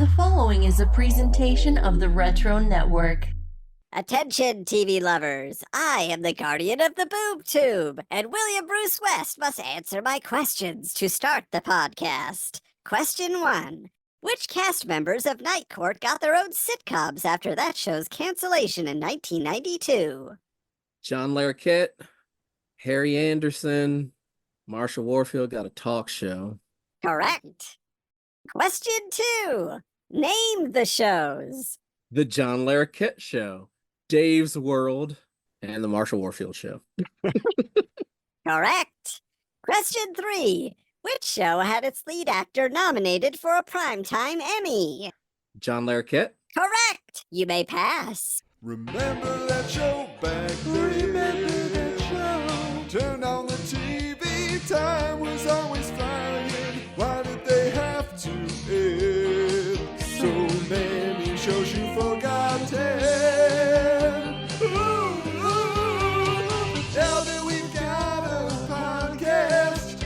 The following is a presentation of the Retro Network. Attention, TV lovers! I am the guardian of the boob tube, and William Bruce West must answer my questions to start the podcast. Question 1. Which cast members of Night Court got their own sitcoms after that show's cancellation in 1992? John Larroquette, Harry Anderson, Marsha Warfield got a talk show. Correct. Question 2. Name the shows. The John Larroquette Show, Dave's World, and the Marsha Warfield Show. Correct. Question 3. Which show had its lead actor nominated for a Primetime Emmy? John Larroquette. Correct. You may pass. Remember that show back then? Remember that show? Turn on the TV, time was always flying. Why did they have to end so many shows you forgotten? Now that we've got a podcast,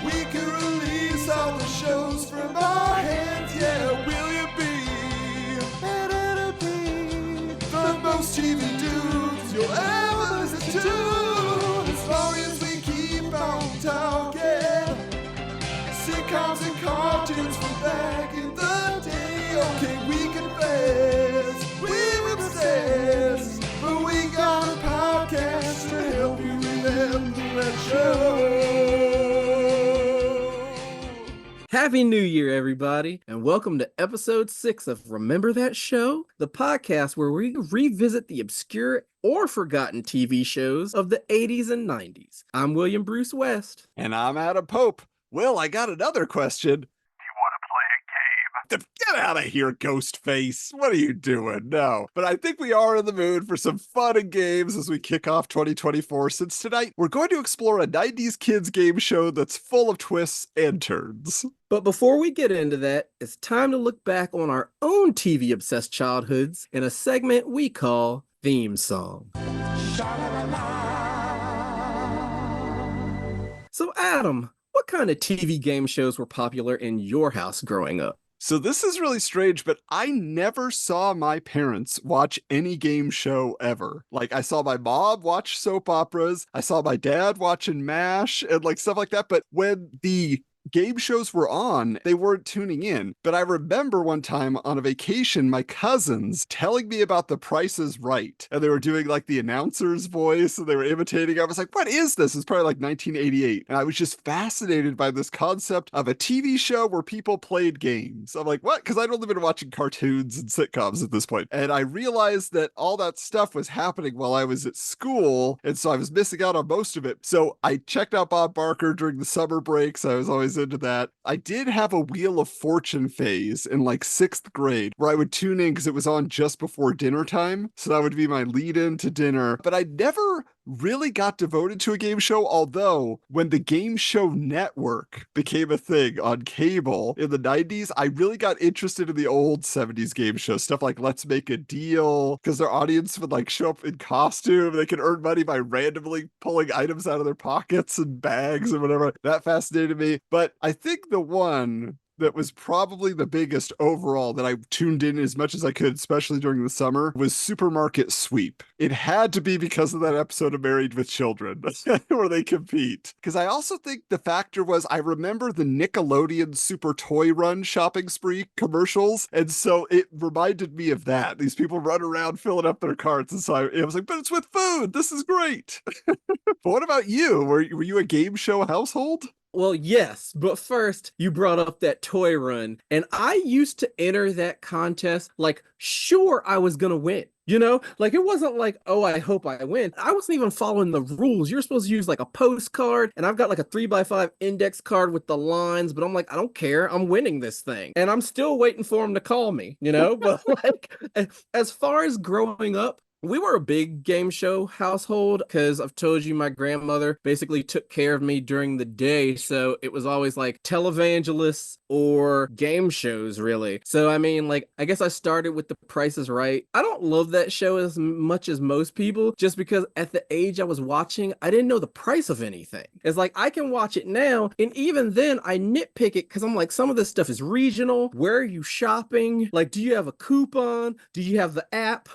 we can release all the shows from our hands. Yeah, will you be the most TV dudes you'll ever listen to? As long as we keep on talking sitcoms and cartoons from back in the day. Okay, we confess, we're obsessed, but we got a podcast to help you remember that show. Happy New Year, everybody, and welcome to episode 6 of Remember That Show, the podcast where we revisit the obscure or forgotten TV shows of the 80s and 90s. I'm William Bruce West. And I'm Adam Pope. Will, I got another question. Get out of here, Ghostface. What are you doing? No. But I think we are in the mood for some fun and games as we kick off 2024, since tonight we're going to explore a 90s kids game show that's full of twists and turns. But before we get into that, it's time to look back on our own TV-obsessed childhoods in a segment we call Theme Song. So Adam, what kind of TV game shows were popular in your house growing up? So this is really strange, but I never saw my parents watch any game show ever. Like, I saw my mom watch soap operas, I saw my dad watching MASH and like stuff like that, but when the game shows were on, they weren't tuning in. But I remember one time on a vacation, my cousins telling me about The Price is Right. And they were doing like the announcer's voice and they were imitating. I was like, what is this? It's probably like 1988. And I was just fascinated by this concept of a TV show where people played games. I'm like, what? Because I'd only been watching cartoons and sitcoms at this point. And I realized that all that stuff was happening while I was at school. And so I was missing out on most of it. So I checked out Bob Barker during the summer breaks. I was always into that. I did have a Wheel of Fortune phase in like 6th grade where I would tune in because it was on just before dinner time. So that would be my lead in to dinner. But I never really got devoted to a game show, although when the Game Show Network became a thing on cable in the 90s, I really got interested in the old 70s game shows, stuff like Let's Make a Deal, because their audience would like show up in costume. They could earn money by randomly pulling items out of their pockets and bags and whatever. That fascinated me. But I think the one that was probably the biggest overall that I tuned in as much as I could, especially during the summer, was Supermarket Sweep. It had to be because of that episode of Married with Children where they compete. Because I also think the factor was I remember the Nickelodeon Super Toy Run shopping spree commercials. And so it reminded me of that. These people run around filling up their carts. And so I was like, but it's with food. This is great. But what about you? Were you a game show household? Well, yes, but first you brought up that toy run, and I used to enter that contest like, sure, I was gonna win. You know, like it wasn't like, oh, I hope I win. I wasn't even following the rules. You're supposed to use like a postcard, and I've got like a 3x5 index card with the lines, but I'm like, I don't care. I'm winning this thing. And I'm still waiting for him to call me, you know? But like, as far as growing up, We were a big game show household because I've told you my grandmother basically took care of me during the day. So it was always like televangelists or game shows, really. So, I mean, like, I guess I started with The Price is Right. I don't love that show as much as most people just because at the age I was watching, I didn't know the price of anything. It's like I can watch it now. And even then, I nitpick it because I'm like, some of this stuff is regional. Where are you shopping? Like, do you have a coupon? Do you have the app?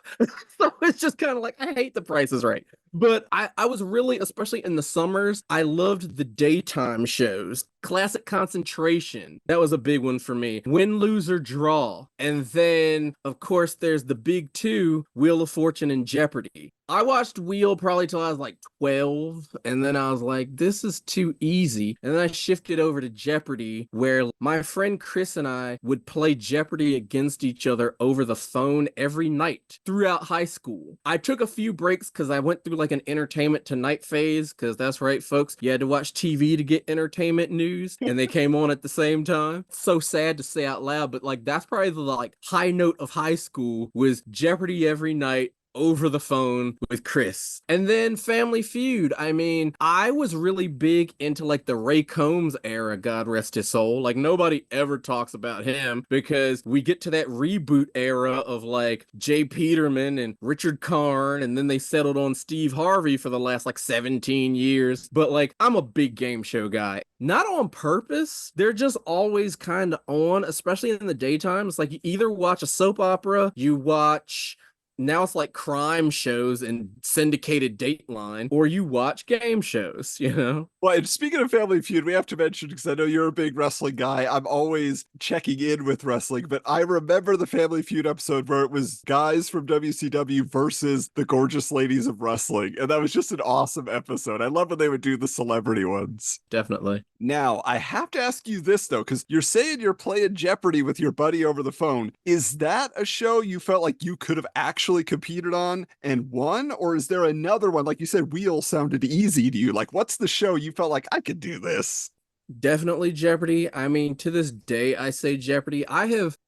So it's just kind of like, I hate The Price is Right. But I was really, especially in the summers, I loved the daytime shows. Classic Concentration. That was a big one for me. Win, Lose, or Draw. And then, of course, there's the big two, Wheel of Fortune and Jeopardy. I watched Wheel probably till I was like 12, and then I was like, this is too easy. And then I shifted over to Jeopardy, where my friend Chris and I would play Jeopardy against each other over the phone every night throughout high school. I took a few breaks because I went through like an entertainment tonight phase, because that's right, folks, you had to watch TV to get entertainment news, and they came on at the same time. So sad to say out loud, but like that's probably the like high note of high school was Jeopardy every night over the phone with Chris. And then Family Feud. I mean, I was really big into like the Ray Combs era, God rest his soul. Like nobody ever talks about him because we get to that reboot era of like Jay Peterman and Richard Karn, and then they settled on Steve Harvey for the last like 17 years. But like, I'm a big game show guy. Not on purpose. They're just always kind of on, especially in the daytime. It's like you either watch a soap opera, you watch now it's like crime shows and syndicated Dateline, or you watch game shows, you know? Well, and speaking of Family Feud, we have to mention, because I know you're a big wrestling guy, I'm always checking in with wrestling, but I remember the Family Feud episode where it was guys from WCW versus the gorgeous ladies of wrestling, and that was just an awesome episode. I love when they would do the celebrity ones. Definitely. Now, I have to ask you this, though, because you're saying you're playing Jeopardy with your buddy over the phone. Is that a show you felt like you could have actually competed on and won? Or is there another one? Like you said, Wheel sounded easy to you. Like, what's the show you felt like I could do this? Definitely Jeopardy. I mean, to this day, I say Jeopardy.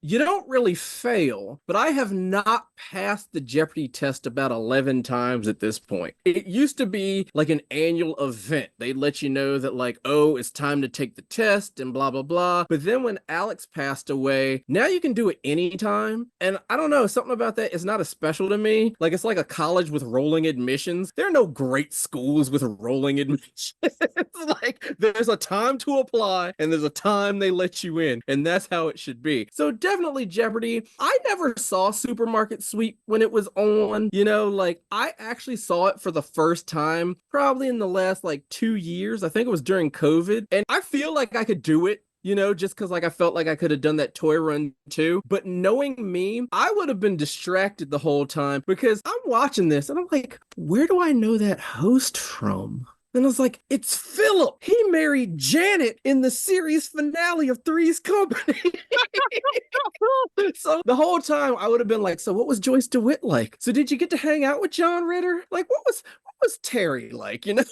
You don't really fail, but I have not passed the Jeopardy test about 11 times at this point. It used to be like an annual event. They'd let you know that like, oh, it's time to take the test and blah, blah, blah. But then when Alex passed away, now you can do it anytime. And I don't know, something about that is not as special to me. Like, it's like a college with rolling admissions. There are no great schools with rolling admissions. It's like, there's a time to apply and there's a time they let you in, and that's how it should be. So definitely Jeopardy. I never saw Supermarket Sweep when it was on, you know, like I actually saw it for the first time probably in the last like 2 years. I think it was during COVID, and I feel like I could do it, you know, just because like I felt like I could have done that toy run too. But knowing me, I would have been distracted the whole time because I'm watching this and I'm like, where do I know that host from? And I was like, it's Philip. He married Janet in the series finale of Three's Company. So the whole time I would have been like, so what was Joyce DeWitt like? So did you get to hang out with John Ritter? Like, what was Terry like? You know,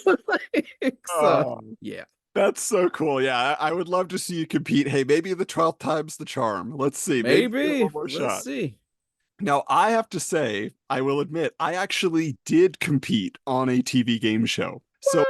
yeah. That's so cool. Yeah, I would love to see you compete. Hey, maybe the 12th time's the charm. Let's see. Maybe. One more shot. Let's see. Now, I have to say, I will admit, I actually did compete on a TV game show. So,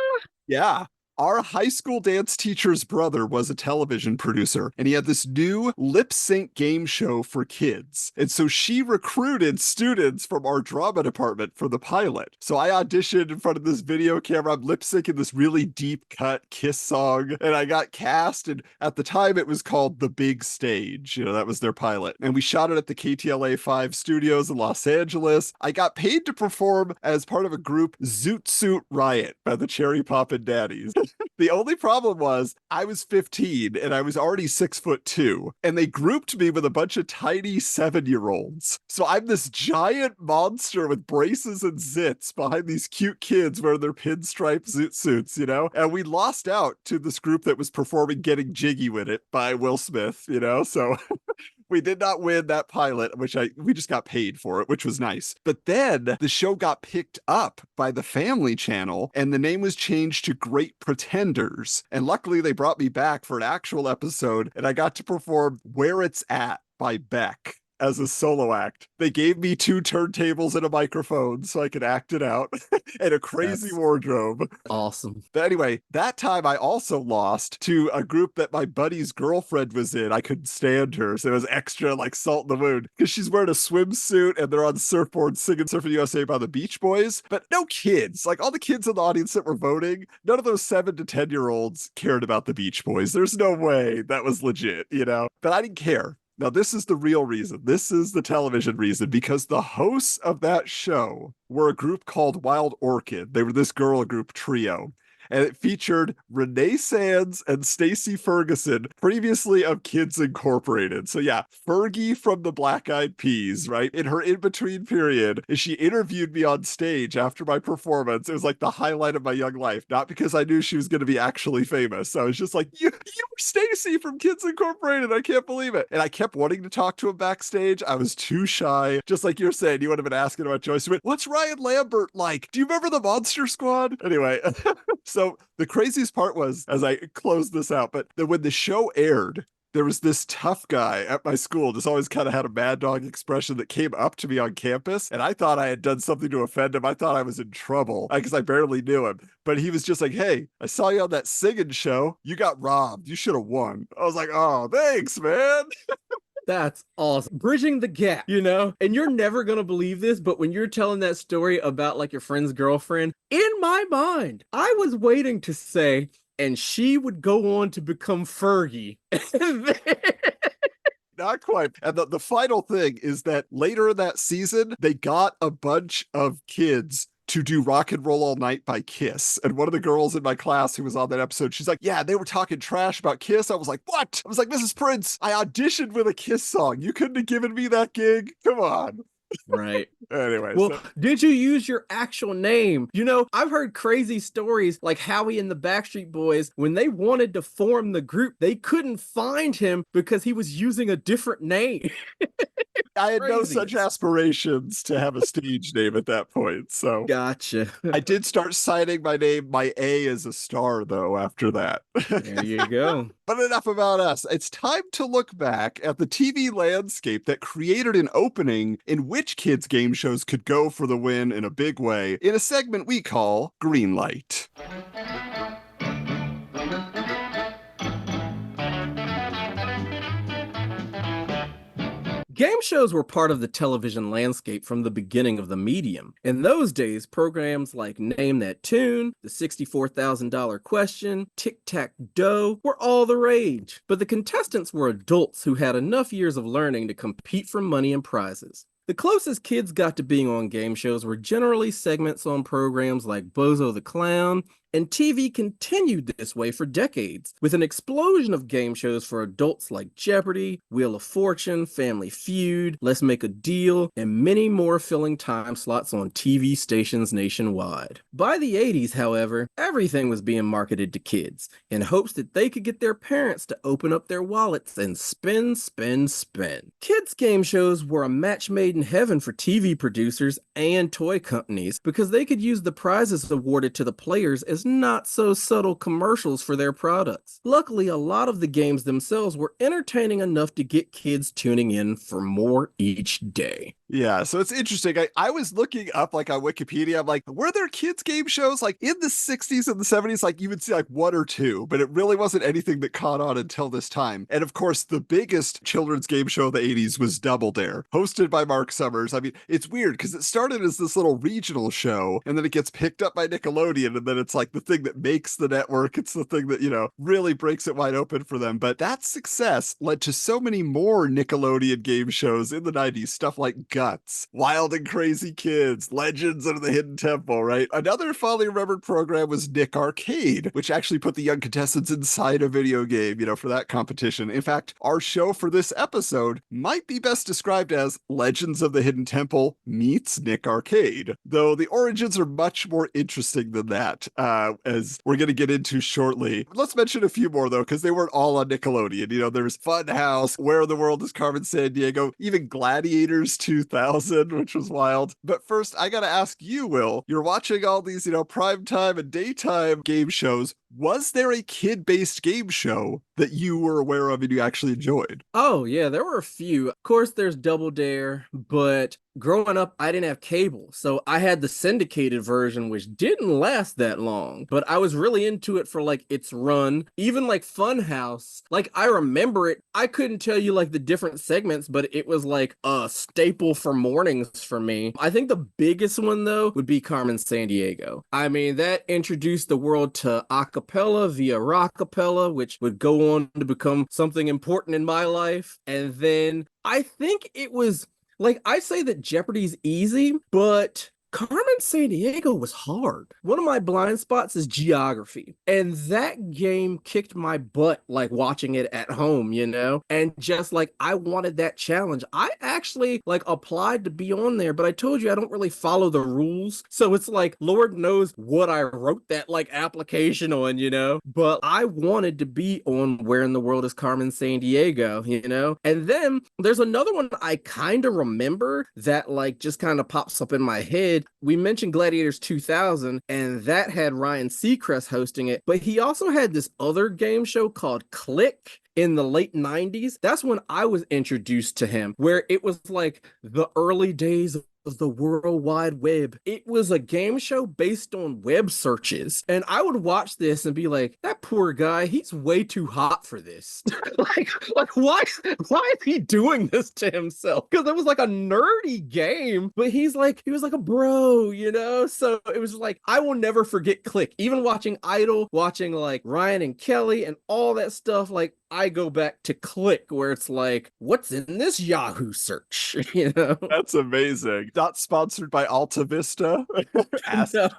yeah, our high school dance teacher's brother was a television producer, and he had this new lip sync game show for kids. And so she recruited students from our drama department for the pilot. So I auditioned in front of this video camera. I'm lip syncing this really deep cut Kiss song, and I got cast. And at the time, it was called The Big Stage. You know, that was their pilot. And we shot it at the KTLA 5 studios in Los Angeles. I got paid to perform as part of a group, Zoot Suit Riot by the Cherry Poppin' Daddies. The only problem was I was 15 and I was already 6'2", and they grouped me with a bunch of tiny 7-year-olds. So I'm this giant monster with braces and zits behind these cute kids wearing their pinstripe zoot suits, you know? And we lost out to this group that was performing Getting Jiggy With It by Will Smith, you know? So we did not win that pilot, we just got paid for it, which was nice. But then the show got picked up by the Family Channel, and the name was changed to Great Pretenders. And luckily, they brought me back for an actual episode, and I got to perform Where It's At by Beck. as a solo act. They gave me 2 turntables and a microphone so I could act it out and a crazy That's wardrobe. awesome. But anyway, that time I also lost to a group that my buddy's girlfriend was in. I couldn't stand her, so it was extra like salt in the wound because she's wearing a swimsuit and they're on surfboards singing Surfing USA by the Beach Boys, but no kids. Like all the kids in the audience that were voting, none of those 7 to 10-year-olds cared about the Beach Boys. There's no way that was legit, you know? But I didn't care. Now, this is the real reason. This is the television reason, because the hosts of that show were a group called Wild Orchid. They were this girl group trio. And it featured Renee Sands and Stacey Ferguson, previously of Kids Incorporated. So yeah, Fergie from the Black Eyed Peas, right? In her in-between period, she interviewed me on stage after my performance. It was like the highlight of my young life, not because I knew she was going to be actually famous. I was just like, you were Stacey from Kids Incorporated. I can't believe it. And I kept wanting to talk to him backstage. I was too shy. Just like you're saying, you would have been asking about Joyce. What's Ryan Lambert like? Do you remember the Monster Squad? Anyway. So the craziest part was, as I closed this out, but that when the show aired, there was this tough guy at my school, just always kind of had a mad dog expression, that came up to me on campus, and I thought I had done something to offend him. I thought I was in trouble because I barely knew him. But he was just like, hey, I saw you on that singing show. You got robbed. You should have won. I was like, oh, thanks, man. That's awesome. Bridging the gap, you know? And you're never going to believe this, but when you're telling that story about like your friend's girlfriend, in my mind, I was waiting to say, and she would go on to become Fergie. Not quite. And the final thing is that later in that season, they got a bunch of kids to do Rock and Roll All Night by Kiss. And one of the girls in my class who was on that episode, she's like, yeah, they were talking trash about Kiss. I was like, what? I was like, Mrs. Prince, I auditioned with a Kiss song. You couldn't have given me that gig? Come on. Right. Anyway. Well, did you use your actual name? You know, I've heard crazy stories like Howie and the Backstreet Boys. When they wanted to form the group, they couldn't find him because he was using a different name. I had no such aspirations to have a stage name at that point. So gotcha. I did start signing my name, my A as a star, though, after that. There you go. But enough about us. It's time to look back at the TV landscape that created an opening in which kids' game shows could go for the win in a big way in a segment we call Greenlight. Game shows were part of the television landscape from the beginning of the medium. In those days, programs like Name That Tune, The $64,000 Question, Tic-Tac-Dough were all the rage. But the contestants were adults who had enough years of learning to compete for money and prizes. The closest kids got to being on game shows were generally segments on programs like Bozo the Clown, and TV continued this way for decades, with an explosion of game shows for adults like Jeopardy, Wheel of Fortune, Family Feud, Let's Make a Deal, and many more filling time slots on TV stations nationwide. By the 80s, however, everything was being marketed to kids, in hopes that they could get their parents to open up their wallets and spend, spend, spend. Kids' game shows were a match made in heaven for TV producers and toy companies, because they could use the prizes awarded to the players as not so subtle commercials for their products. Luckily, a lot of the games themselves were entertaining enough to get kids tuning in for more each day. Yeah, so it's interesting. I was looking up like on Wikipedia, I'm like, were there kids game shows like in the 60s and the 70s? Like you would see like 1 or 2, but it really wasn't anything that caught on until this time. And of course, the biggest children's game show of the 80s was Double Dare, hosted by Mark Summers. I mean, it's weird because it started as this little regional show and then it gets picked up by Nickelodeon, and then it's like the thing that makes the network. It's the thing that, you know, really breaks it wide open for them. But that success led to so many more Nickelodeon game shows in the 90s, stuff like Guts, Wild and Crazy Kids, Legends of the Hidden Temple, right? Another fondly remembered program was Nick Arcade, which actually put the young contestants inside a video game, you know, for that competition. In fact, our show for this episode might be best described as Legends of the Hidden Temple meets Nick Arcade, though the origins are much more interesting than that, as we're going to get into shortly. Let's mention a few more, though, because they weren't all on Nickelodeon. You know, there's Funhouse, Where in the World is Carmen Sandiego, even Gladiators 2000, which was wild. But first, I got to ask you, Will, you're watching all these, you know, primetime and daytime game shows. Was there a kid-based game show that you were aware of and you actually enjoyed? Oh, yeah, there were a few. Of course, there's Double Dare, but growing up, I didn't have cable. So I had the syndicated version, which didn't last that long, but I was really into it for like its run. Even like Funhouse, like I remember it. I couldn't tell you like the different segments, but it was like a staple for mornings for me. I think the biggest one though would be Carmen Sandiego. I mean, that introduced the world to acapella via rockapella, which would go on to become something important in my life. And then I think it was like, I say that Jeopardy's easy, but Carmen Sandiego was hard. One of my blind spots is geography, and that game kicked my butt, like watching it at home, you know? And just like, I wanted that challenge. I actually like applied to be on there, but I told you I don't really follow the rules. So it's like, Lord knows what I wrote that like application on, you know? But I wanted to be on Where in the World is Carmen Sandiego, you know? And then there's another one I kind of remember that like just kind of pops up in my head. We mentioned Gladiators 2000, and that had Ryan Seacrest hosting it, but he also had this other game show called Click in the late 90s. That's when I was introduced to him, where it was like the early days of the World Wide Web. It was a game show based on web searches. And I would watch this and be like, that poor guy, he's way too hot for this. like why is he doing this to himself? Because it was like a nerdy game, but he was like a bro, you know? So it was like, I will never forget Click. Even watching Idol, watching like Ryan and Kelly and all that stuff, like I go back to Click, where it's like, what's in this Yahoo search? You know? That's amazing. Not sponsored by Alta Vista. No.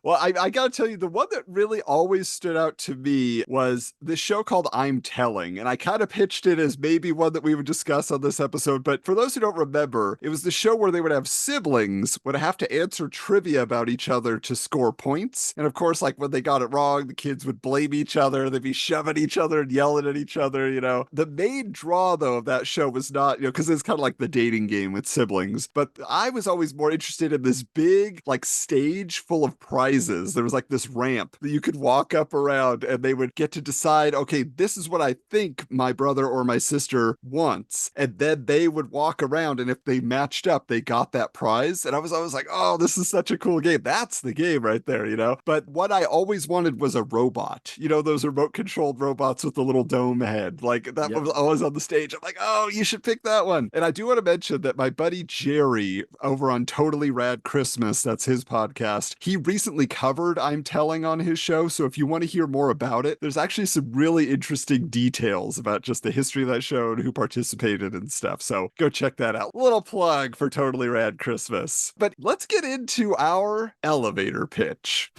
Well, I gotta tell you, the one that really always stood out to me was this show called I'm Telling. And I kind of pitched it as maybe one that we would discuss on this episode. But for those who don't remember, it was the show where they would have siblings would have to answer trivia about each other to score points. And of course, like when they got it wrong, the kids would blame each other. They'd be shoving each other and yelling at each other, you know. The main draw, though, of that show was not, you know, because it's kind of like the dating game with siblings. But I was always more interested in this big, like, stage full of prizes. There was like this ramp that you could walk up around and they would get to decide, okay, this is what I think my brother or my sister wants. And then they would walk around, and if they matched up, they got that prize. And I was always like, oh, this is such a cool game. That's the game right there, you know? But what I always wanted was a robot. You know, those remote controlled robots with the little dome head. Like that was always on the stage. I'm like, oh, you should pick that one. And I do want to mention that my buddy Jerry over on Totally Rad Christmas, that's his podcast, he recently covered I'm Telling on his show. So if you want to hear more about it, there's actually some really interesting details about just the history of that show and who participated and stuff. So go check that out. Little plug for Totally Rad Christmas. But let's get into our elevator pitch.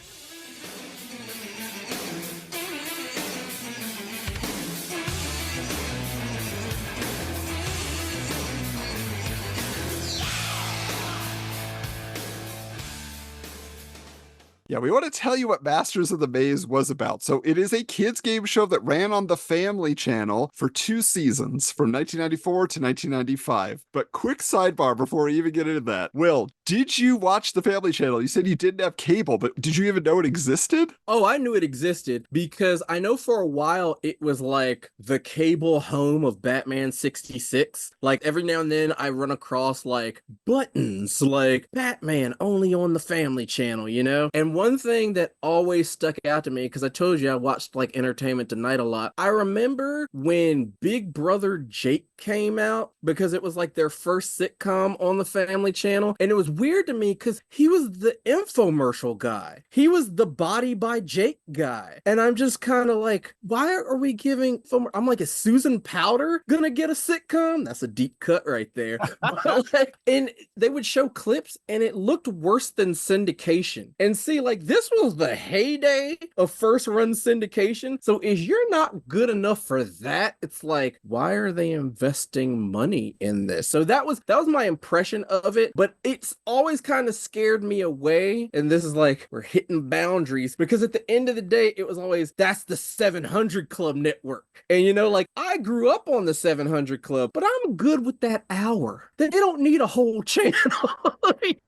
Yeah, we want to tell you what Masters of the Maze was about. So it is a kids game show that ran on the Family Channel for 2 seasons from 1994 to 1995. But quick sidebar before we even get into that. Will, did you watch the Family Channel? You said you didn't have cable, but did you even know it existed? Oh, I knew it existed because I know for a while it was like the cable home of Batman 66. Like every now and then I run across like buttons like Batman only on the Family Channel, you know? And one thing that always stuck out to me, because I told you I watched like Entertainment Tonight a lot. I remember when Big Brother Jake came out, because it was like their first sitcom on the Family Channel. And it was weird to me because he was the infomercial guy. He was the Body by Jake guy. And I'm just kind of like, why are we giving, I'm like, is Susan Powder gonna get a sitcom? That's a deep cut right there. And they would show clips and it looked worse than syndication. And see, like this was the heyday of first run syndication. So if you're not good enough for that, it's like, why are they investing money in this? So that was my impression of it, but it's always kind of scared me away. And this is like, we're hitting boundaries, because at the end of the day, it was always, that's the 700 Club network. And you know, like I grew up on the 700 Club, but I'm good with that hour. They don't need a whole channel.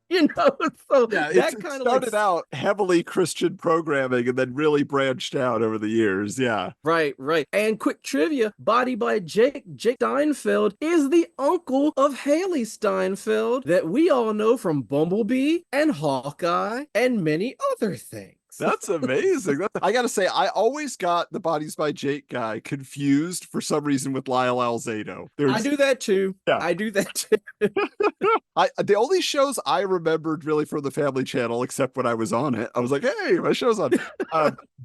You know, so Yeah, that it kind of started out heavily Christian programming and then really branched out over the years. Yeah. Right, right. And quick trivia, Body by Jake Steinfeld is the uncle of Haley Steinfeld that we all know from Bumblebee and Hawkeye and many other things. That's amazing. I gotta say, I always got the Bodies by Jake guy confused for some reason with Lyle Alzado. I do that too. Yeah. I do that too. The only shows I remembered really from the Family Channel, except when I was on it, I was like, hey, my show's on.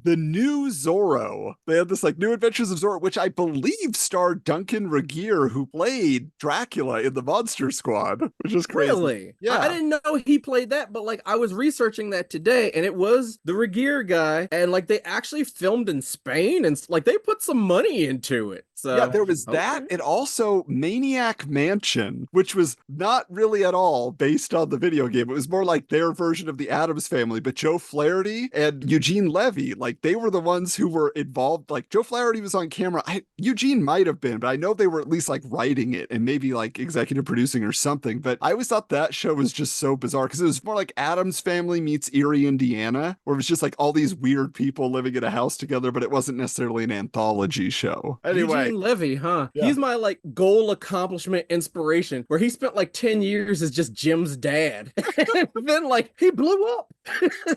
The new Zorro. They had this like New Adventures of Zorro, which I believe starred Duncan Regeer, who played Dracula in the Monster Squad, which is crazy. Really? Yeah. I didn't know he played that, but like I was researching that today and it was the Regeer guy. And like they actually filmed in Spain and like they put some money into it. So yeah, there was that, and also Maniac Mansion, which was not really at all based on the video game. It was more like their version of the Addams Family, but Joe Flaherty and Eugene Levy, like they were the ones who were involved. Like Joe Flaherty was on camera. Eugene might have been, but I know they were at least like writing it and maybe like executive producing or something. But I always thought that show was just so bizarre because it was more like Addams Family meets Erie, Indiana, where it was just like all these weird people living in a house together, but it wasn't necessarily an anthology show. Anyway. Eugene Levy, huh? Yeah. He's my like goal accomplishment inspiration, where he spent like 10 years as just Jim's dad. And then like he blew up.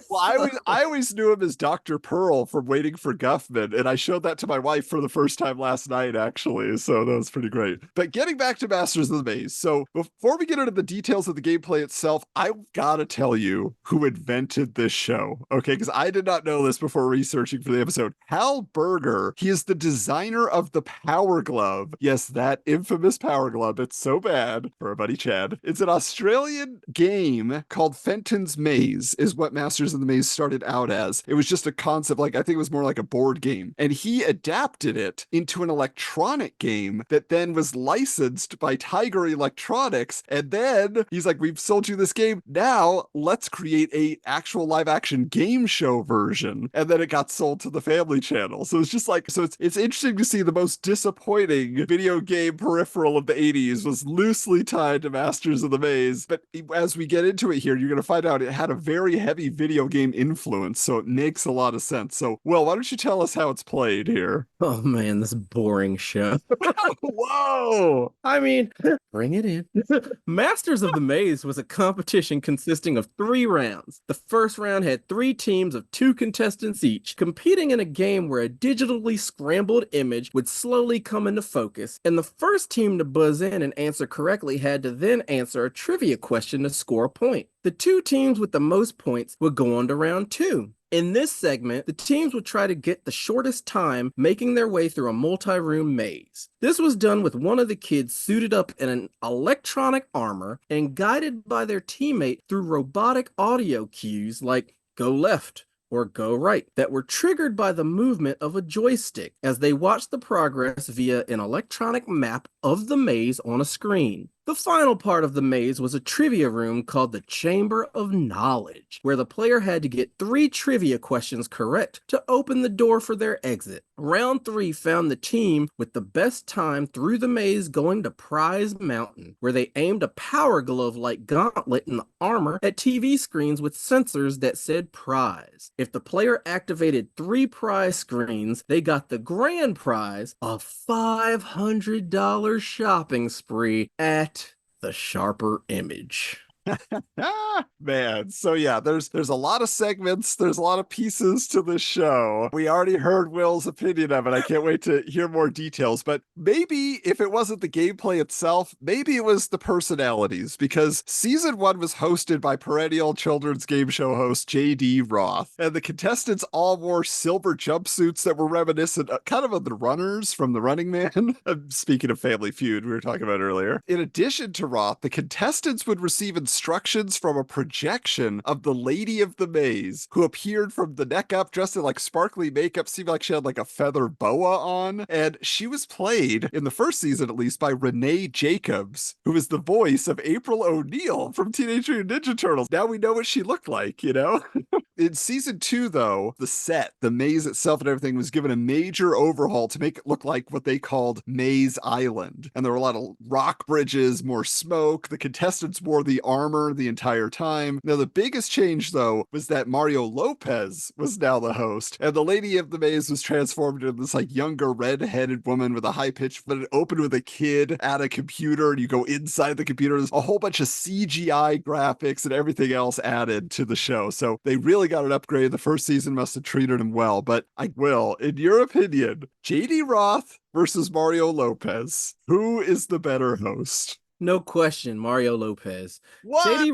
Well, I always knew him as Dr. Pearl from Waiting for Guffman, and I showed that to my wife for the first time last night, actually, so that was pretty great. But getting back to Masters of the Maze, so before we get into the details of the gameplay itself, I've got to tell you who invented this show, okay? Because I did not know this before researching for the episode. Hal Berger, he is the designer of the Power Glove. Yes, that infamous Power Glove. It's so bad for our buddy Chad. It's an Australian game called Fenton's Maze, is what Masters of the Maze started out as. It was just a concept, like I think it was more like a board game. And he adapted it into an electronic game that then was licensed by Tiger Electronics. And then he's like, we've sold you this game. Now let's create a actual live action game show version. And then it got sold to the Family Channel. So it's just like, so it's interesting to see the most disappointing video game peripheral of the 80s was loosely tied to Masters of the Maze. But as we get into it here, you're going to find out it had a very heavy video game influence. So it makes a lot of sense. So, Will, why don't you tell us how it's played here? Oh man, this boring show. Whoa! I mean, bring it in. Masters of the Maze was a competition consisting of 3 rounds. The first round had 3 teams of 2 contestants each, competing in a game where a digitally scrambled image would slowly come into focus, and the first team to buzz in and answer correctly had to then answer a trivia question to score a point. The 2 teams with the most points would go on to round 2. In this segment, the teams would try to get the shortest time making their way through a multi-room maze. This was done with one of the kids suited up in an electronic armor and guided by their teammate through robotic audio cues like go left or go right that were triggered by the movement of a joystick as they watched the progress via an electronic map of the maze on a screen. The final part of the maze was a trivia room called the Chamber of Knowledge, where the player had to get 3 trivia questions correct to open the door for their exit. Round 3 found the team with the best time through the maze going to Prize Mountain, where they aimed a Power Glove-like gauntlet in the armor at TV screens with sensors that said prize. If the player activated 3 prize screens, they got the grand prize, a $500 shopping spree at the Sharper Image. Man, so yeah, there's a lot of segments, there's a lot of pieces to this show. We already heard Will's opinion of it. I can't wait to hear more details, but maybe if it wasn't the gameplay itself, maybe it was the personalities, because season 1 was hosted by perennial children's game show host J.D. Roth, and the contestants all wore silver jumpsuits that were reminiscent kind of the runners from The Running Man. Speaking of Family Feud, we were talking about earlier. In addition to Roth, the contestants would receive instructions from a projection of the Lady of the Maze, who appeared from the neck up, dressed in like sparkly makeup, seemed like she had like a feather boa on, and she was played, in the first season at least, by Renee Jacobs, who is the voice of April O'Neil from Teenage Mutant Ninja Turtles. Now we know what she looked like, you know? In season 2, though, the set, the maze itself and everything was given a major overhaul to make it look like what they called Maze Island. And there were a lot of rock bridges, more smoke. The contestants wore the armor the entire time. Now, the biggest change, though, was that Mario Lopez was now the host. And the lady of the maze was transformed into this like younger red-headed woman with a high pitch, but it opened with a kid at a computer, and you go inside the computer. There's a whole bunch of CGI graphics and everything else added to the show. So they really got an upgrade. The first season must have treated him well. But Will, in your opinion, JD Roth versus Mario Lopez, who is the better host? No question, Mario Lopez. What? JD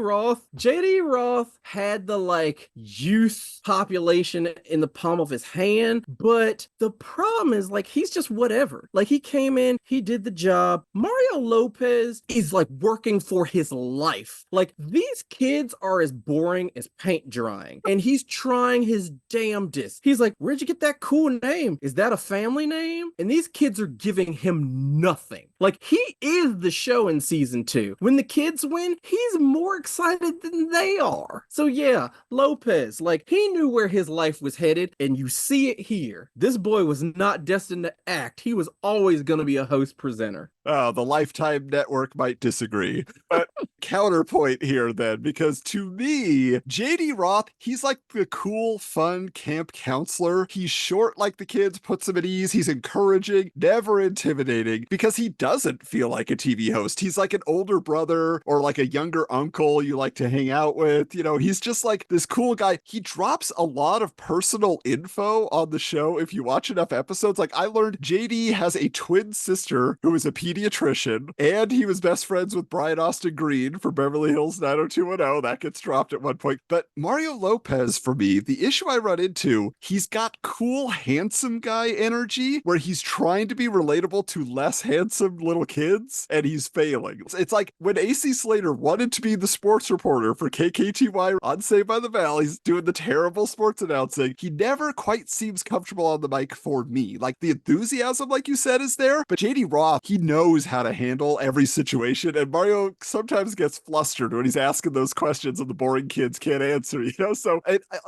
Roth had the like youth population in the palm of his hand, but the problem is like he's just whatever. Like he came in, he did the job. Mario Lopez is like working for his life. Like these kids are as boring as paint drying, and he's trying his damnedest. He's like, "Where'd you get that cool name? Is that a family name?" And these kids are giving him nothing. Like he is the show in season 2. When the kids win, he's more excited than they are. So yeah, Lopez, like he knew where his life was headed, and you see it here. This boy was not destined to act. He was always going to be a host presenter. The Lifetime Network might disagree. But counterpoint here then, because to me, JD Roth, he's like the cool, fun camp counselor. He's short like the kids, puts them at ease. He's encouraging, never intimidating, because he doesn't feel like a TV host. He's like an older brother or like a younger uncle you like to hang out with. You know, he's just like this cool guy. He drops a lot of personal info on the show. If you watch enough episodes, like I learned JD has a twin sister who is a pediatrician, and he was best friends with Brian Austin Green for Beverly Hills 90210. That gets dropped at one point. But Mario Lopez, for me, the issue I run into, he's got cool, handsome guy energy where he's trying to be relatable to less handsome little kids, and he's failing. It's like when AC Slater wanted to be the sports reporter for KKTY on Saved by the Bell, he's doing the terrible sports announcing. He never quite seems comfortable on the mic for me. Like the enthusiasm, like you said, is there, but JD Roth, he knows how to handle every situation, and Mario sometimes gets flustered when he's asking those questions and the boring kids can't answer, you know? So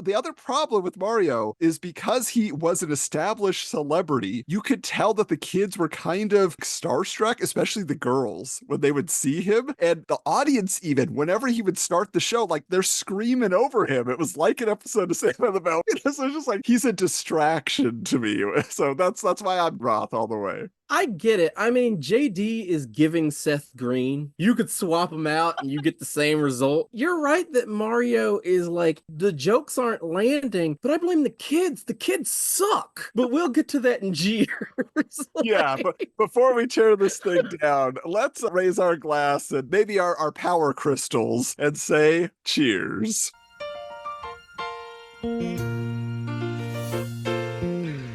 the other problem with Mario is because he was an established celebrity, you could tell that the kids were kind of starstruck, especially the girls, when they would see him, and the audience even, whenever he would start the show, like they're screaming over him. It was like an episode of Saved by the Bell. So it's just like, he's a distraction to me. So that's why I'm Roth all the way. I get it. I mean, JD is giving Seth Green. You could swap them out and you get the same result. You're right that Mario is like, the jokes aren't landing, but I blame the kids. The kids suck. But we'll get to that in years. Yeah, but before we tear this thing down, let's raise our glass and maybe our power crystals and say cheers.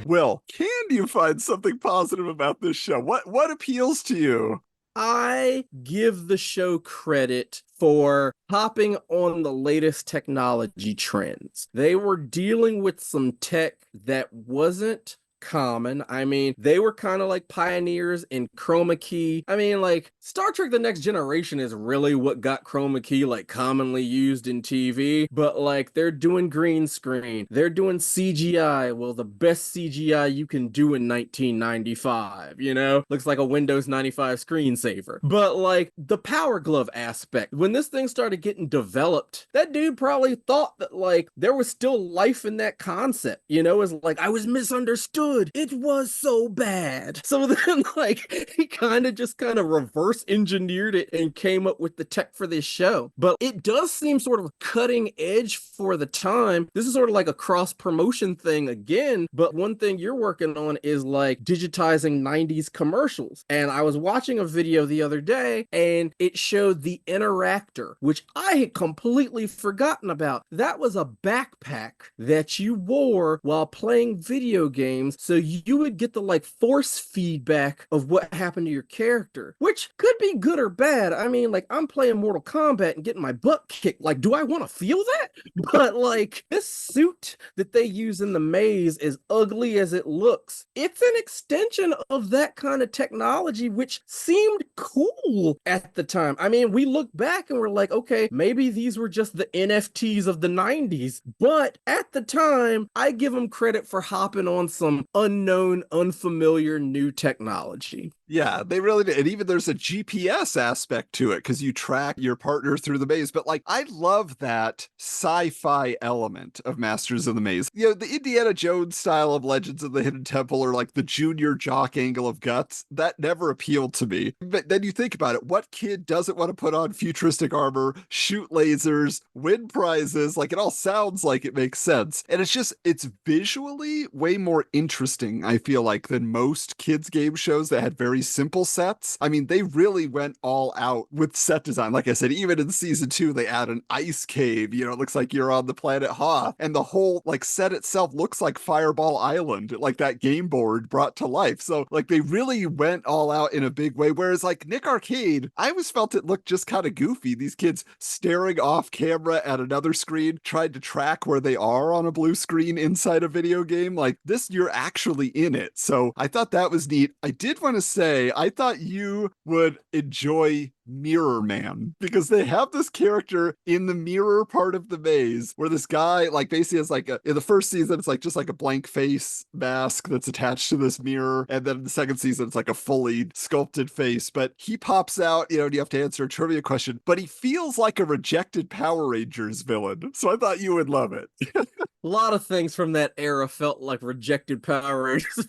Will, can you find something positive about this show? What appeals to you? I give the show credit for hopping on the latest technology trends. They were dealing with some tech that wasn't common. I mean, they were kind of like pioneers in chroma key. I mean, like Star Trek The Next Generation is really what got chroma key like commonly used in TV, but like they're doing green screen, they're doing CGI. Well, the best CGI you can do in 1995, you know, looks like a Windows 95 screensaver. But like the Power Glove aspect, when this thing started getting developed, that dude probably thought that like there was still life in that concept, you know, it's like I was misunderstood. It was so bad. So then like he kind of reverse engineered it and came up with the tech for this show. But it does seem sort of cutting edge for the time. This is sort of like a cross promotion thing again, but one thing you're working on is like digitizing 90s commercials. And I was watching a video the other day and it showed the Interactor, which I had completely forgotten about. That was a backpack that you wore while playing video games so you would get the like force feedback of what happened to your character, which could be good or bad. I mean, like I'm playing Mortal Kombat and getting my butt kicked. Like, do I want to feel that? But like this suit that they use in the maze, as ugly as it looks, it's an extension of that kind of technology, which seemed cool at the time. I mean, we look back and we're like, okay, maybe these were just the NFTs of the 90s, but at the time, I give them credit for hopping on some unknown, unfamiliar new technology. Yeah, they really did. And even there's a GPS aspect to it because you track your partner through the maze. But like, I love that sci-fi element of Masters of the Maze. You know, the Indiana Jones style of Legends of the Hidden Temple or like the junior jock angle of Guts, that never appealed to me. But then you think about it, what kid doesn't want to put on futuristic armor, shoot lasers, win prizes? Like, it all sounds like it makes sense. And it's visually way more interesting, I feel like, than most kids' game shows that had very simple sets. I mean, they really went all out with set design. Like I said, even in season 2, they add an ice cave. You know, it looks like you're on the planet Hoth. And the whole like set itself looks like Fireball Island, like that game board brought to life. So like they really went all out in a big way. Whereas like Nick Arcade, I always felt it looked just kind of goofy. These kids staring off camera at another screen, tried to track where they are on a blue screen inside a video game. Like this, you're actually in it. So I thought that was neat. I did want to say, I thought you would enjoy Mirror Man because they have this character in the mirror part of the maze where this guy like basically has like in the first season it's like just like a blank face mask that's attached to this mirror, and then in the second season it's like a fully sculpted face, but he pops out, you know, and you have to answer a trivia question, but he feels like a rejected Power Rangers villain, so I thought you would love it. A lot of things from that era felt like rejected Power Rangers.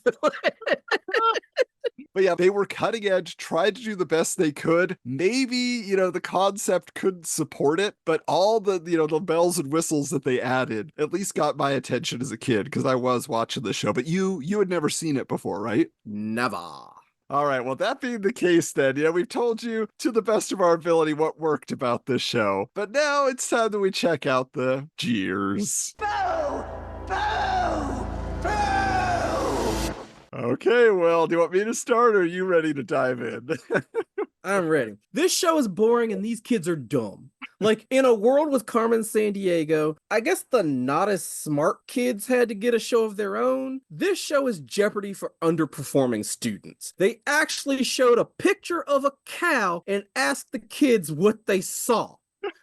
But yeah, they were cutting edge, tried to do the best they could. Maybe, you know, the concept couldn't support it, but all the, you know, the bells and whistles that they added at least got my attention as a kid because I was watching the show. But you had never seen it before, right? Never. All right, well, that being the case then, you know, we've told you to the best of our ability what worked about this show. But now it's time that we check out the jeers. Boo! Boo! Boo! Okay, well, do you want me to start or are you ready to dive in? I'm ready. This show is boring and these kids are dumb. Like, in a world with Carmen Sandiego, I guess the not as smart kids had to get a show of their own. This show is Jeopardy for underperforming students. They actually showed a picture of a cow and asked the kids what they saw.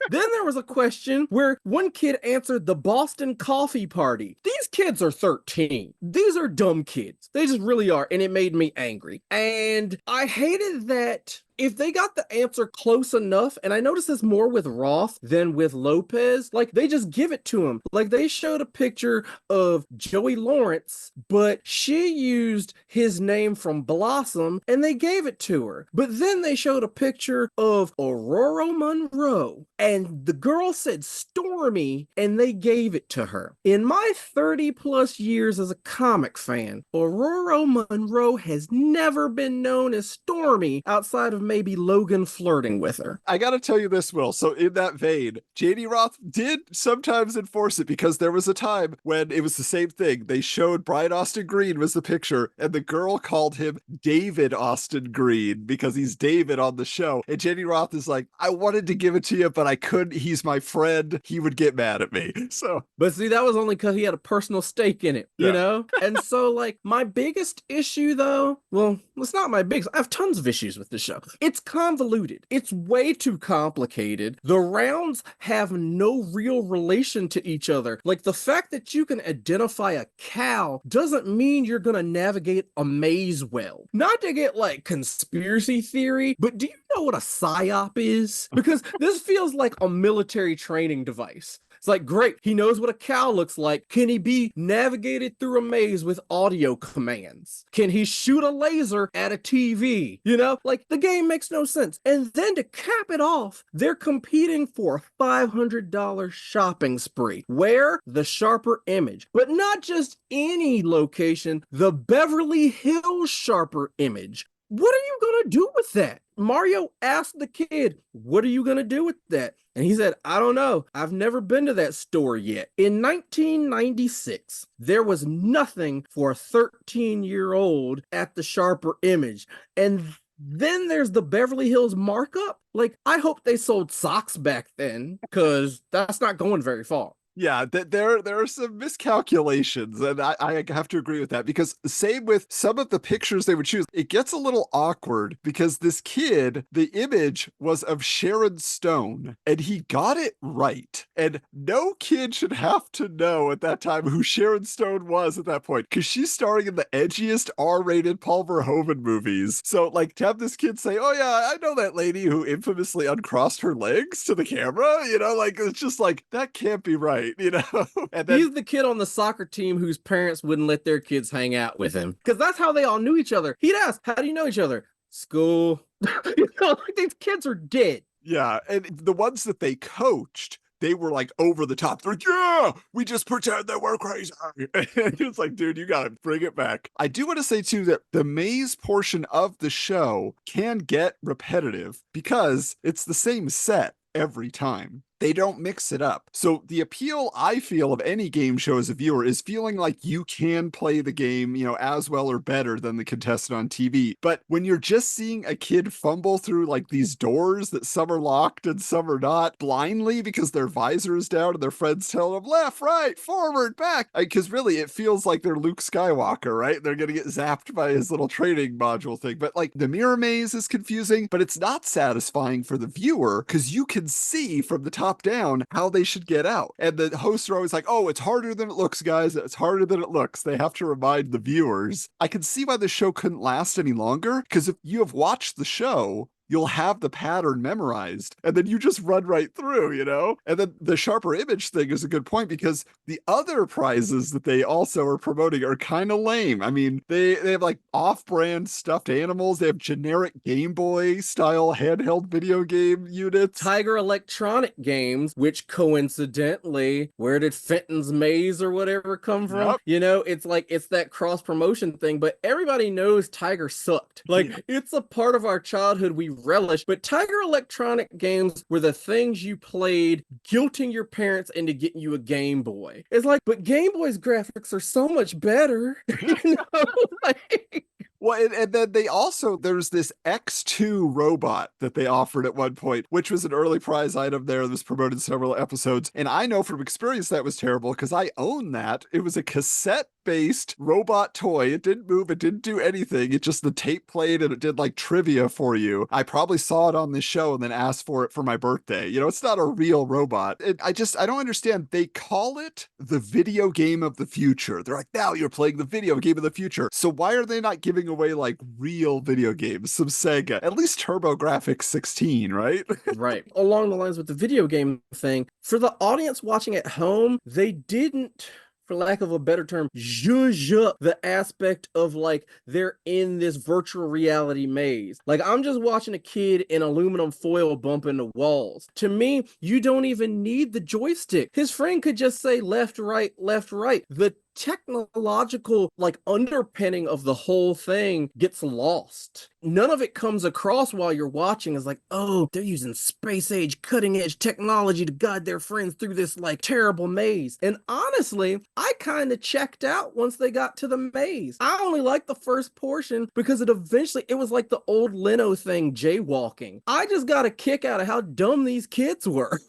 Then there was a question where one kid answered the Boston Coffee Party. These kids are 13. These are dumb kids. They just really are. And it made me angry. And I hated that if they got the answer close enough, and I noticed this more with Roth than with Lopez, like they just give it to him. Like they showed a picture of Joey Lawrence, but she used his name from Blossom and they gave it to her. But then they showed a picture of Aurora Monroe and the girl said Stormy and they gave it to her. In my 30 plus years as a comic fan, Aurora Monroe has never been known as Stormy outside of maybe Logan flirting with her. I gotta tell you this, Will. So in that vein, JD Roth did sometimes enforce it because there was a time when it was the same thing. They showed Brian Austin Green was the picture and the girl called him David Austin Green because he's David on the show. And JD Roth is like, I wanted to give it to you, but I couldn't. He's my friend. He would get mad at me. So, but see, that was only because he had a personal stake in it, you know? And so like my biggest issue though, well, it's not my biggest. I have tons of issues with this show. It's convoluted. It's way too complicated. The rounds have no real relation to each other. Like the fact that you can identify a cow doesn't mean you're going to navigate a maze well. Not to get like conspiracy theory, but do you know what a psyop is? Because this feels like a military training device. It's like, great, he knows what a cow looks like. Can he be navigated through a maze with audio commands? Can he shoot a laser at a TV? You know, like the game makes no sense. And then to cap it off, they're competing for a $500 shopping spree. Where? The Sharper Image. But not just any location, the Beverly Hills Sharper Image. what are you going to do with that? Mario asked the kid, what are you going to do with that? And he said, I don't know. I've never been to that store yet. In 1996, there was nothing for a 13-year-old at the Sharper Image. And then there's the Beverly Hills markup. Like, I hope they sold socks back then, because that's not going very far. Yeah, there are some miscalculations, and I have to agree with that, because same with some of the pictures they would choose, it gets a little awkward because this kid, the image was of Sharon Stone, and he got it right. And no kid should have to know at that time who Sharon Stone was at that point, because she's starring in the edgiest R-rated Paul Verhoeven movies. So, like, to have this kid say, oh yeah, I know that lady who infamously uncrossed her legs to the camera, you know, like, it's just like, that can't be right. You know, and then, he's the kid on the soccer team whose parents wouldn't let their kids hang out with him, because that's how they all knew each other. He'd ask, how do you know each other? School. You know, like, these kids are dead. Yeah, and the ones that they coached, they were like over the top. They're like, yeah, we just pretend that we're crazy. And it's like, dude, you gotta bring it back. I do want to say too that the maze portion of the show can get repetitive because it's the same set every time. They don't mix it up. So the appeal, I feel, of any game show as a viewer is feeling like you can play the game, you know, as well or better than the contestant on TV. But when you're just seeing a kid fumble through like these doors that some are locked and some are not, blindly because their visor is down and their friends tell them left, right, forward, back. Because really it feels like they're Luke Skywalker, right? They're going to get zapped by his little training module thing. But like the mirror maze is confusing, but it's not satisfying for the viewer because you can see from the top down how they should get out. And the hosts are always like, oh, it's harder than it looks, guys. It's harder than it looks. They have to remind the viewers. I can see why the show couldn't last any longer, because if you have watched the show, you'll have the pattern memorized and then you just run right through, you know? And then the Sharper Image thing is a good point because the other prizes that they also are promoting are kind of lame. I mean, they have like off-brand stuffed animals. They have generic Game Boy style handheld video game units. Tiger Electronic Games, which coincidentally, where did Fenton's Maze or whatever come from? Yep. You know, it's like, it's that cross promotion thing, but everybody knows Tiger sucked. Like, it's a part of our childhood we relish, but Tiger Electronic Games were the things you played, guilting your parents into getting you a Game Boy. It's like, but Game Boy's graphics are so much better. You know, like, Well, and then they also, there's this X2 robot that they offered at one point, which was an early prize item there that was promoted in several episodes. And I know from experience that was terrible because I own that. It was a cassette-based robot toy. It didn't move. It didn't do anything. It just, the tape played and it did like trivia for you. I probably saw it on this show and then asked for it for my birthday. You know, it's not a real robot. I don't understand. They call it the video game of the future. They're like, now you're playing the video game of the future. So why are they not giving away like real video games, some Sega, at least TurboGrafx 16, right? right. Along the lines with the video game thing, for the audience watching at home, they didn't, for lack of a better term, zhuzh up the aspect of like they're in this virtual reality maze. Like, I'm just watching a kid in aluminum foil bump into walls. To me, you don't even need the joystick. His friend could just say left, right, left, right. The technological like underpinning of the whole thing gets lost. None of it comes across while you're watching as like, oh, they're using space age cutting edge technology to guide their friends through this like terrible maze. And honestly, I kind of checked out once they got to the maze. I only liked the first portion because it was like the old Leno thing, jaywalking. I just got a kick out of how dumb these kids were.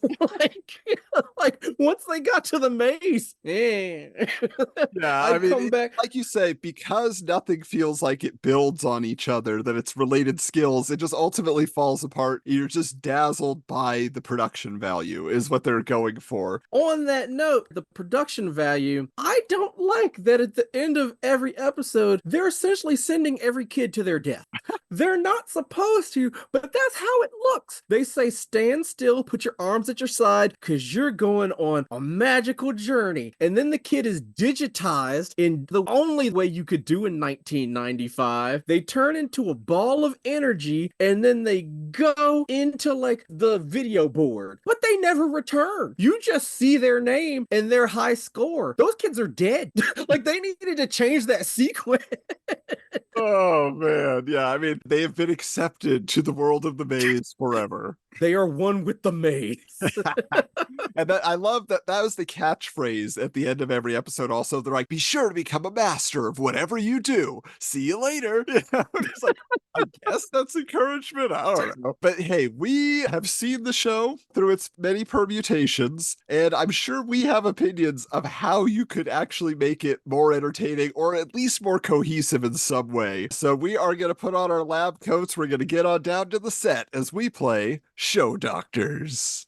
like once they got to the maze, Yeah, I mean, like you say, because nothing feels like it builds on each other, that it's related skills, it just ultimately falls apart. You're just dazzled by the production value is what they're going for. On that note, the production value, I don't like that at the end of every episode, they're essentially sending every kid to their death. They're not supposed to, but that's how it looks. They say, stand still, put your arms at your side, because you're going on a magical journey. And then the kid is digitized in the only way you could do in 1995. They turn into a ball of energy, and then they go into like the video board. But they they never return. You just see their name and their high score. Those kids are dead. Like, they needed to change that sequence. Oh man, yeah. I mean, they have been accepted to the world of the maze forever. They are one with the maze. And I love that was the catchphrase at the end of every episode. Also, they're like, "Be sure to become a master of whatever you do. See you later." It's like, I guess that's encouragement. I don't know. But hey, we have seen the show through its many permutations, and I'm sure we have opinions of how you could actually make it more entertaining or at least more cohesive in some way. So we are going to put on our lab coats. We're going to get on down to the set as we play Show Doctors.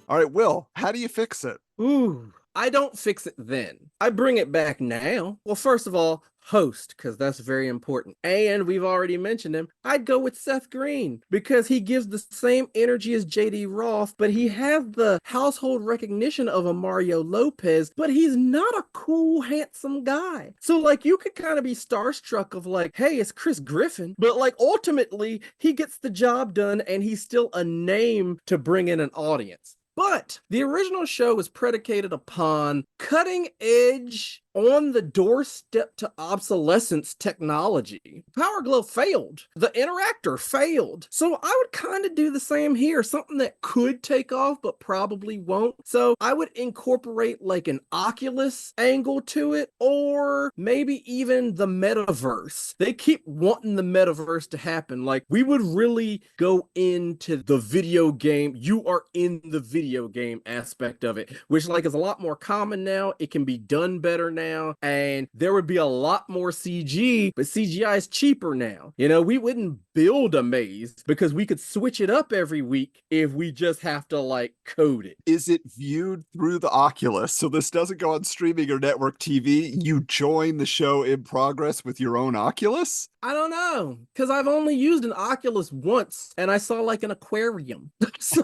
All right, Will, how do you fix it? Ooh, I don't fix it then. I bring it back now. Well, first of all, host, because that's very important. And we've already mentioned him. I'd go with Seth Green because he gives the same energy as JD Roth, but he has the household recognition of a Mario Lopez, but he's not a cool, handsome guy. So, like, you could kind of be starstruck of like, hey, it's Chris Griffin, but like, ultimately, he gets the job done and he's still a name to bring in an audience. But the original show was predicated upon cutting edge, on the doorstep to obsolescence technology. Power Glove failed. The Interactor failed. So I would kind of do the same here. Something that could take off, but probably won't. So I would incorporate like an Oculus angle to it, or maybe even the metaverse. They keep wanting the metaverse to happen. Like, we would really go into the video game. You are in the video game aspect of it, which like is a lot more common now. It can be done better now. And there would be a lot more CG, but CGI is cheaper now. You know, we wouldn't build a maze because we could switch it up every week if we just have to like code it. Is it viewed through the Oculus? So this doesn't go on streaming or network TV. You join the show in progress with your own Oculus? I don't know, because I've only used an Oculus once and I saw like an aquarium. So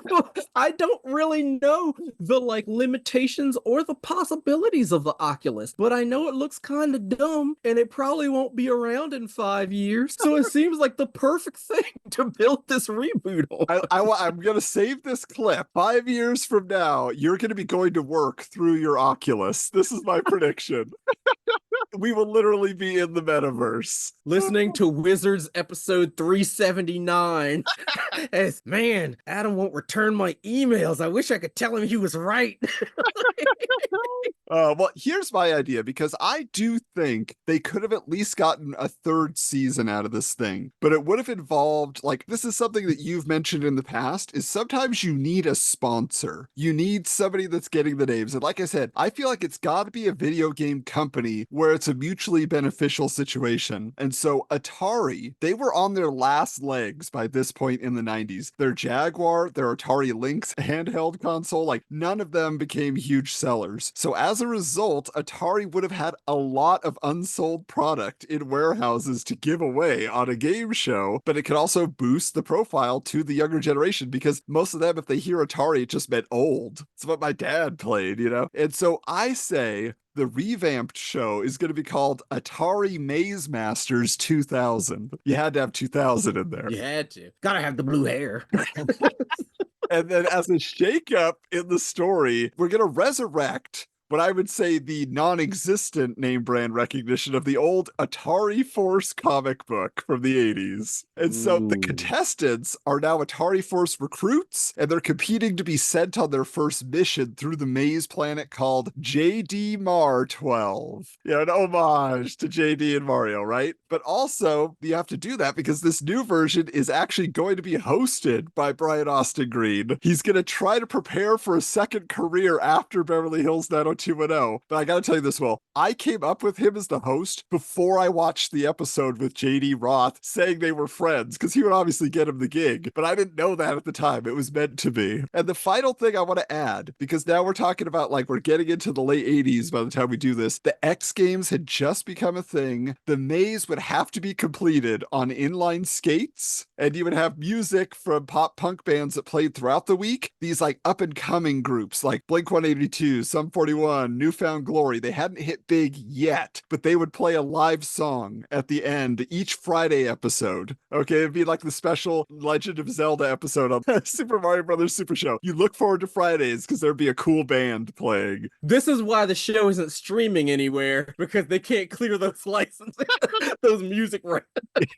I don't really know the like limitations or the possibilities of the Oculus, but I know it looks kind of dumb and it probably won't be around in 5 years. So it seems like the perfect thing to build this reboot on. I'm going to save this clip. 5 years from now, you're going to be going to work through your Oculus. This is my prediction. We will literally be in the metaverse. Listening to Wizards episode 379. As, man, Adam won't return my emails. I wish I could tell him he was right. Well, here's my idea, because I do think they could have at least gotten a third season out of this thing, but it would have involved, like, this is something that you've mentioned in the past, is sometimes you need a sponsor. You need somebody that's getting the names. And like I said, I feel like it's got to be a video game company where it's a mutually beneficial situation. And so Atari, they were on their last legs by this point in the 90s. Their Jaguar, their Atari Lynx handheld console, like, none of them became huge sellers. So as a result, Atari would have had a lot of unsold product in warehouses to give away on a game show, but it could also boost the profile to the younger generation, because most of them, if they hear Atari, it just meant old. It's what my dad played, you know? And so I say the revamped show is going to be called Atari Maze Masters 2000. You had to have 2000 in there. You had to. Gotta have the blue hair. And then as a shakeup in the story, we're going to resurrect what I would say the non-existent name brand recognition of the old Atari Force comic book from the 80s. And so the contestants are now Atari Force recruits, and they're competing to be sent on their first mission through the maze planet called JD Mar 12. Yeah, an homage to JD and Mario, right? But also, you have to do that because this new version is actually going to be hosted by Brian Austin Green. He's going to try to prepare for a second career after Beverly Hills 90210. But I got to tell you this, Will. I came up with him as the host before I watched the episode with JD Roth saying they were friends, because he would obviously get him the gig. But I didn't know that at the time. It was meant to be. And the final thing I want to add, because now we're talking about, like, we're getting into the late 80s by the time we do this. The X Games had just become a thing. The maze would have to be completed on inline skates, and you would have music from pop punk bands that played throughout the week. These like up and coming groups like Blink 182, Sum 41, 21, Newfound Glory. They hadn't hit big yet, but they would play a live song at the end each Friday episode. Okay, it'd be like the special Legend of Zelda episode on Super Mario Brothers Super Show. You look forward to Fridays because there'd be a cool band playing. This is why the show isn't streaming anywhere, because they can't clear those licenses, those music rights.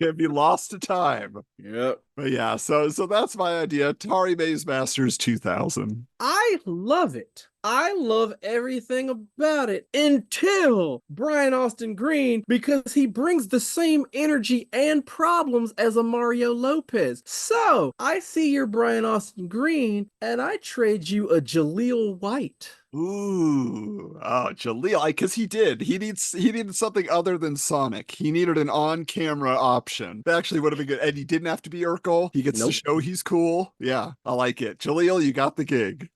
It'd be lost to time. Yep. But yeah, so that's my idea. Atari Maze Masters 2000. I love it. I love everything about it until Brian Austin Green, because he brings the same energy and problems as a Mario Lopez. So I see your Brian Austin Green and I trade you a Jaleel White. Ooh, oh, Jaleel, because he needed something other than Sonic. He needed an on-camera option. That actually would have been good. And he didn't have to be Urkel. He gets to show he's cool. Yeah, I like it. Jaleel, you got the gig.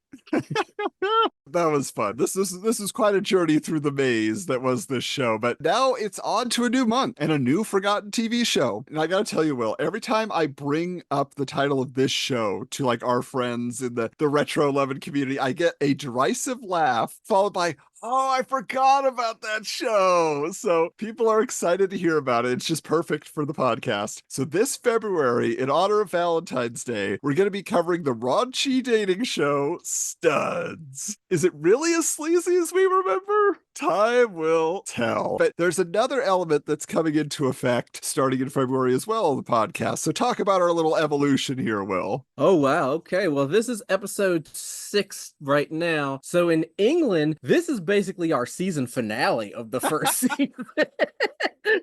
That was fun. This is quite a journey through the maze that was this show, but now it's on to a new month and a new forgotten TV show. And I gotta tell you, Will, every time I bring up the title of this show to like our friends in the retro loving community, I get a derisive laugh followed by, oh, I forgot about that show. So people are excited to hear about it. It's just perfect for the podcast. So this February, in honor of Valentine's Day, we're going to be covering the raunchy dating show Studs. Is it really as sleazy as we remember? Time will tell. But there's another element that's coming into effect starting in February as well on the podcast. So talk about our little evolution here, Will. Oh, wow. Okay. Well, this is episode 6 right now. So in England, this is basically our season finale of the first season.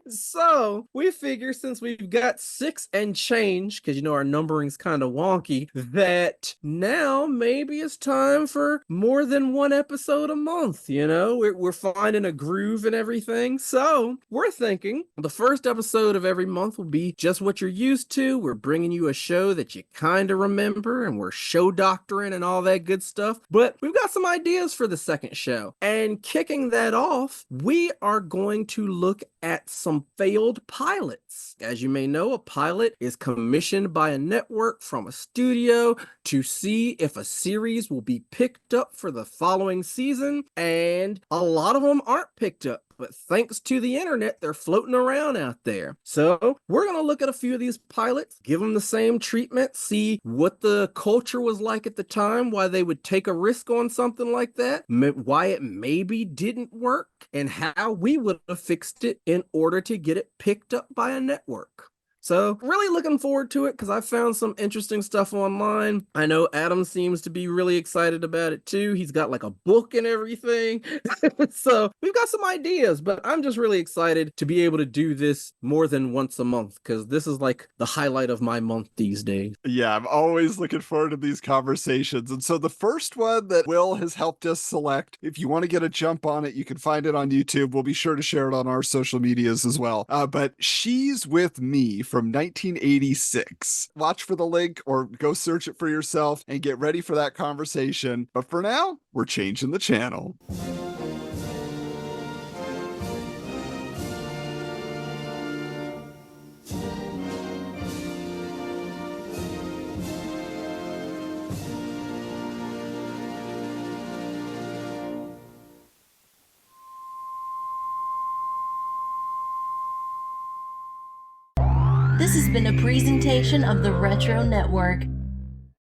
So we figure, since we've got 6 and change, because our numbering's kind of wonky, that now maybe it's time for more than one episode a month. We're finding a groove and everything. So we're thinking the first episode of every month will be just what you're used to. We're bringing you a show that you kind of remember, and we're show doctoring and all that good stuff. But we've got some ideas for the second show. And kicking that off, we are going to look at some failed pilots. As you may know, a pilot is commissioned by a network from a studio to see if a series will be picked up for the following season, and a lot of them aren't picked up. But thanks to the internet, they're floating around out there. So we're going to look at a few of these pilots, give them the same treatment, see what the culture was like at the time, why they would take a risk on something like that, why it maybe didn't work, and how we would have fixed it in order to get it picked up by a network. So really looking forward to it, because I found some interesting stuff online. I know Adam seems to be really excited about it too. He's got like a book and everything. So we've got some ideas, but I'm just really excited to be able to do this more than once a month, because this is like the highlight of my month these days. Yeah, I'm always looking forward to these conversations. And so the first one that Will has helped us select, if you want to get a jump on it, you can find it on YouTube. We'll be sure to share it on our social medias as well. But She's With Me from 1986. Watch for the link or go search it for yourself and get ready for that conversation. But for now, we're changing the channel. This has been a presentation of the Retro Network.